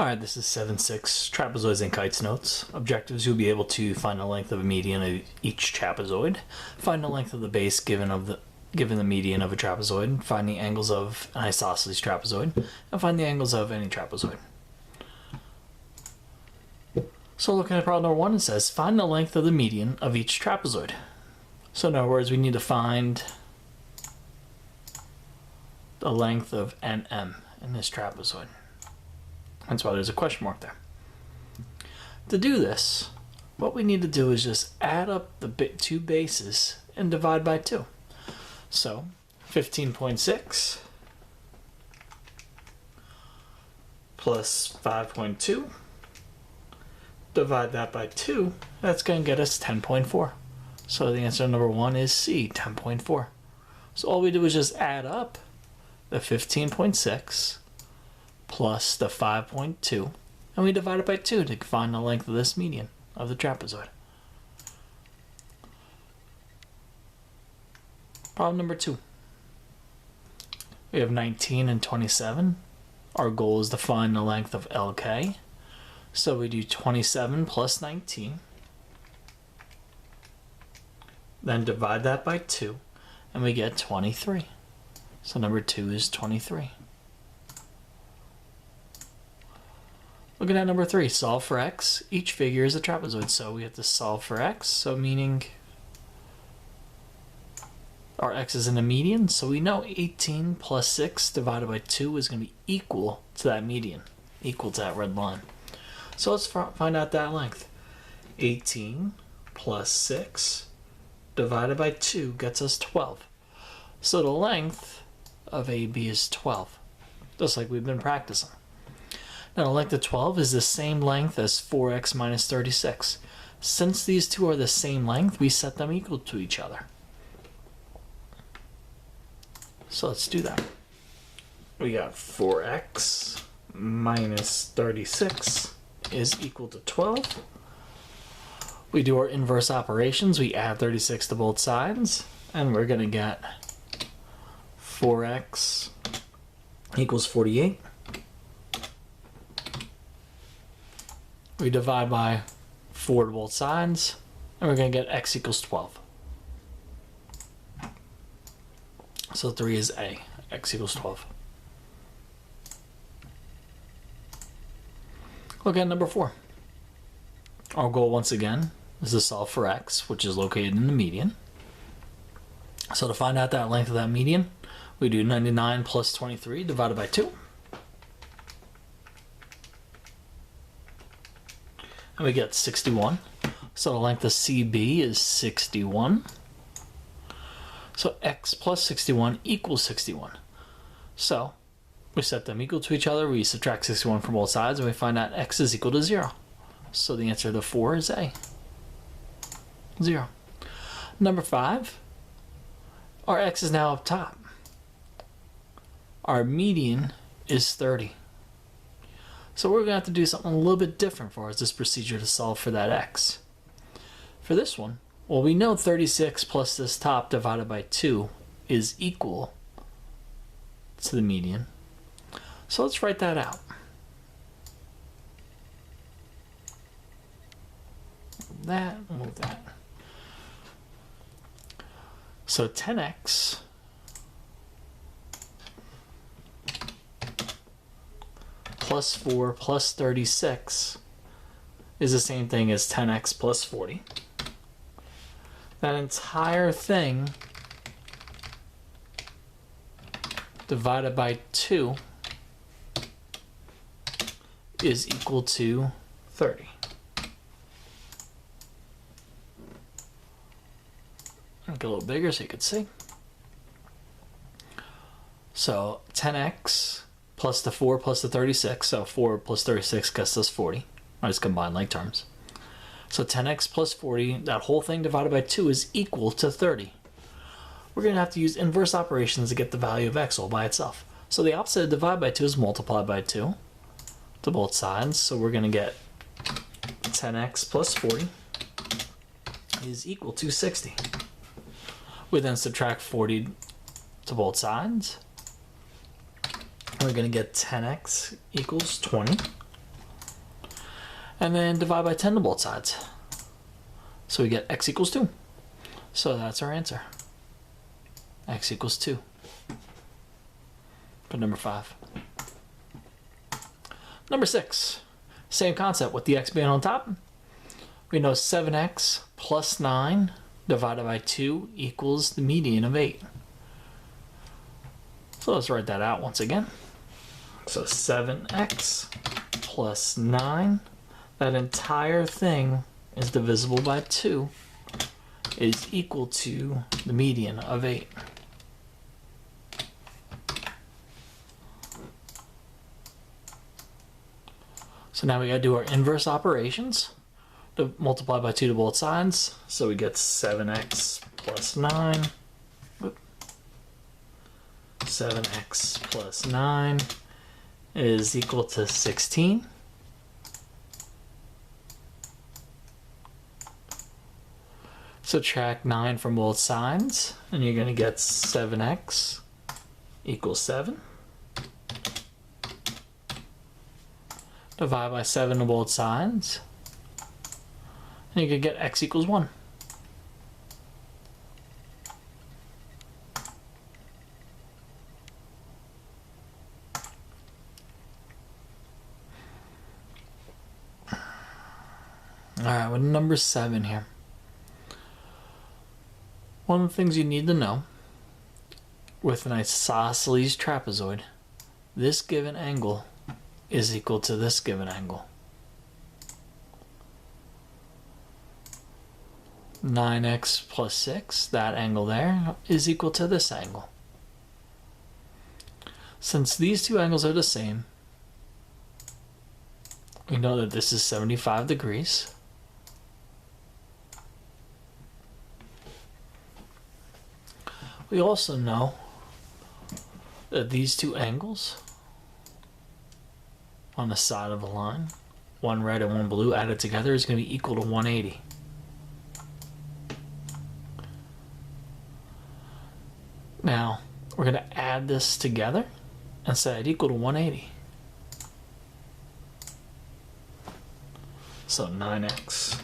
Alright, this is 7-6 Trapezoids and Kites notes. Objectives: you'll be able to find the length of a median of each trapezoid, find the length of the base given the median of a trapezoid, find the angles of an isosceles trapezoid, and find the angles of any trapezoid. So looking at problem number 1, it says find the length of the median of each trapezoid. So in other words, we need to find the length of NM in this trapezoid. That's why there's a question mark there. To do this, what we need to do is just add up the two bases and divide by 2. So 15.6 plus 5.2, divide that by 2, that's going to get us 10.4. So the answer to number 1 is C, 10.4. So all we do is just add up the 15.6 plus the 5.2, and we divide it by 2 to find the length of this median of the trapezoid. Problem number 2. We have 19 and 27. Our goal is to find the length of LK. So we do 27 plus 19. Then divide that by 2, and we get 23. So number 2 is 23. Looking at number 3, solve for x. Each figure is a trapezoid, so we have to solve for x, so meaning our x is in a median, so we know 18 plus 6 divided by 2 is going to be equal to that median, equal to that red line. So let's find out that length. 18 plus 6 divided by 2 gets us 12. So the length of AB is 12, just like we've been practicing. Now the length of 12 is the same length as 4x minus 36. Since these two are the same length, we set them equal to each other. So let's do that. We got 4x minus 36 is equal to 12. We do our inverse operations. We add 36 to both sides, and we're going to get 4x equals 48. We divide by 4 to both sides, and we're going to get x equals 12. So 3 is A, x equals 12. Look at number 4. Our goal, once again, is to solve for x, which is located in the median. So to find out that length of that median, we do 99 plus 23 divided by 2. And we get 61. So the length of CB is 61. So x plus 61 equals 61. So we set them equal to each other. We subtract 61 from both sides, and we find out x is equal to 0. So the answer to 4 is A, 0. Number 5, our x is now up top. Our median is 30. So we're going to have to do something a little bit different for this procedure to solve for that x. For this one, well, we know 36 plus this top divided by 2 is equal to the median. So let's write that out. Move that. So 10x plus 4 plus 36 is the same thing as 10x plus 40. That entire thing divided by 2 is equal to 30. Make it a little bigger so you can see. So 10x plus the 4 plus the 36, so 4 plus 36 gets us 40. I just combine like terms. So 10x plus 40, that whole thing divided by 2 is equal to 30. We're going to have to use inverse operations to get the value of x all by itself. So the opposite of divide by 2 is multiply by 2 to both sides. So we're going to get 10x plus 40 is equal to 60. We then subtract 40 to both sides. We're going to get 10x equals 20. And then divide by 10 to both sides. So we get x equals 2. So that's our answer. X equals 2. For number 5. Number 6. Same concept with the x being on top. We know 7x plus 9 divided by 2 equals the median of 8. So let's write that out once again. So 7x plus 9, that entire thing is divisible by 2, is equal to the median of 8. So now we got to do our inverse operations to multiply by 2 to both sides. So we get 7x plus 9. 7x plus 9 is equal to 16. Subtract 9 from both sides, and you're going to get 7x equals 7. Divide by 7 to both sides, and you can get x equals 1. Alright, with number 7 here. One of the things you need to know with an isosceles trapezoid, this given angle is equal to this given angle. 9x plus 6, that angle there, is equal to this angle. Since these two angles are the same, we know that this is 75 degrees. We also know that these two angles on the side of a line, one red and one blue added together, is going to be equal to 180. Now, we're going to add this together and set it equal to 180. So 9x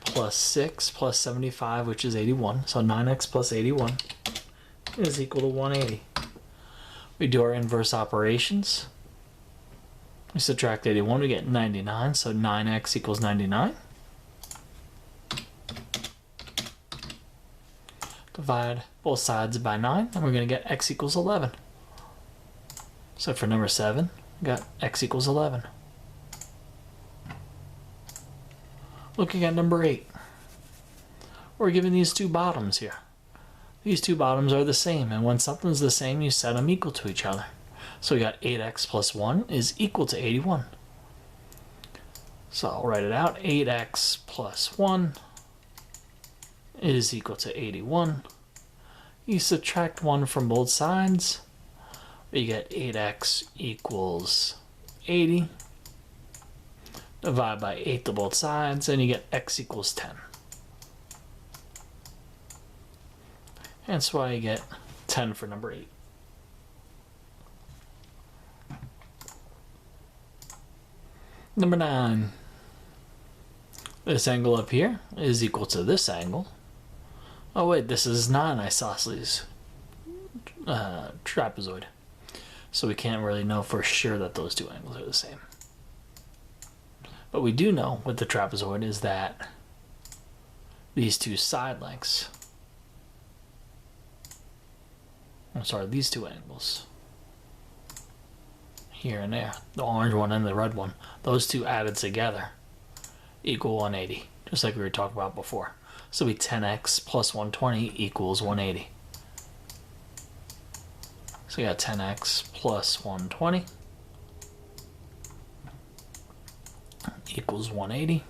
plus 6 plus 75, which is 81. So 9x plus 81 is equal to 180. We do our inverse operations. We subtract 81, we get 99. So 9x equals 99. Divide both sides by 9, and we're going to get x equals 11. So for number 7, we got x equals 11. Looking at number 8, we're given these two bottoms here. These two bottoms are the same, and when something's the same, you set them equal to each other. So we got 8x plus 1 is equal to 81. So I'll write it out. 8x plus 1 is equal to 81. You subtract 1 from both sides, you get 8x equals 80. Divide by 8 to both sides, and you get x equals 10. That's why you get 10 for number 8. Number 9. This angle up here is equal to this angle. Oh wait, this is not an isosceles trapezoid. So we can't really know for sure that those two angles are the same. But we do know with the trapezoid is that these two side lengths, these two angles, here and there, the orange one and the red one, those two added together equal 180, just like we were talking about before. So we 10x plus 120 equals 180. So we got 10x plus 120 equals 180.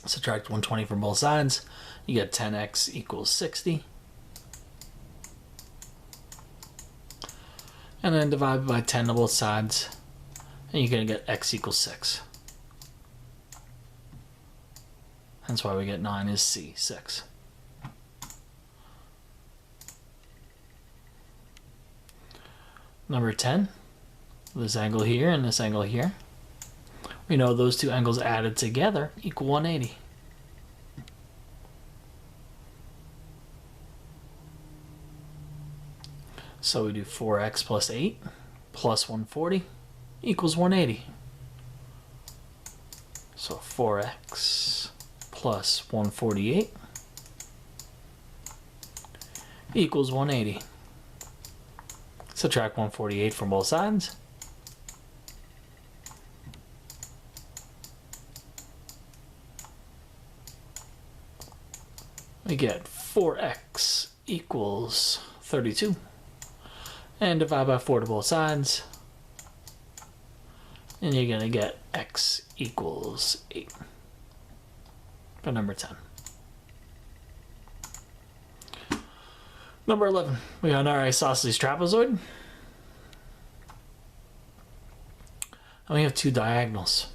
Subtract 120 from both sides, you get 10x equals 60. And then divide by 10 to both sides, and you're going to get x equals 6. That's why we get 9 is C, 6. Number 10, this angle here and this angle here. We know those two angles added together equal 180. So we do 4x plus 8 plus 140 equals 180. So 4x plus 148 equals 180. Subtract 148 from both sides. We get 4x equals 32. And divide by 4 to both sides. And you're going to get x equals 8 for number 10. Number 11, we got our isosceles trapezoid. And we have two diagonals.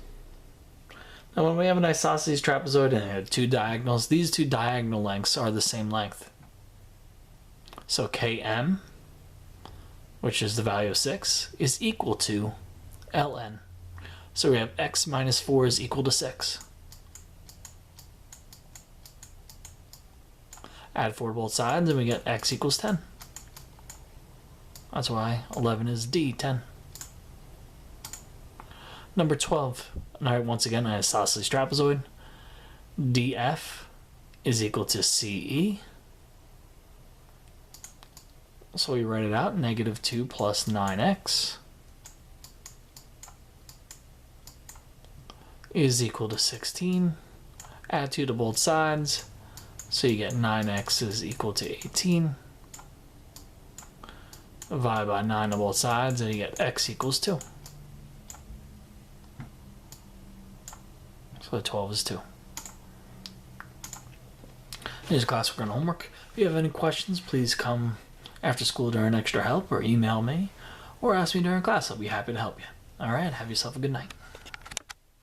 Now when we have an isosceles trapezoid and it had two diagonals, these two diagonal lengths are the same length. So Km, which is the value of 6, is equal to Ln. So we have x minus 4 is equal to 6. Add 4 to both sides and we get x equals 10. That's why 11 is D, 10. Number 12, now once again, an isosceles trapezoid. DF is equal to CE. So we write it out, negative 2 plus 9x is equal to 16. Add 2 to both sides, so you get 9x is equal to 18. Divide by 9 to both sides, and you get x equals 2. So the 12 is 2. Here's classwork and homework. If you have any questions, please come after school during extra help or email me or ask me during class. I'll be happy to help you. All right, have yourself a good night.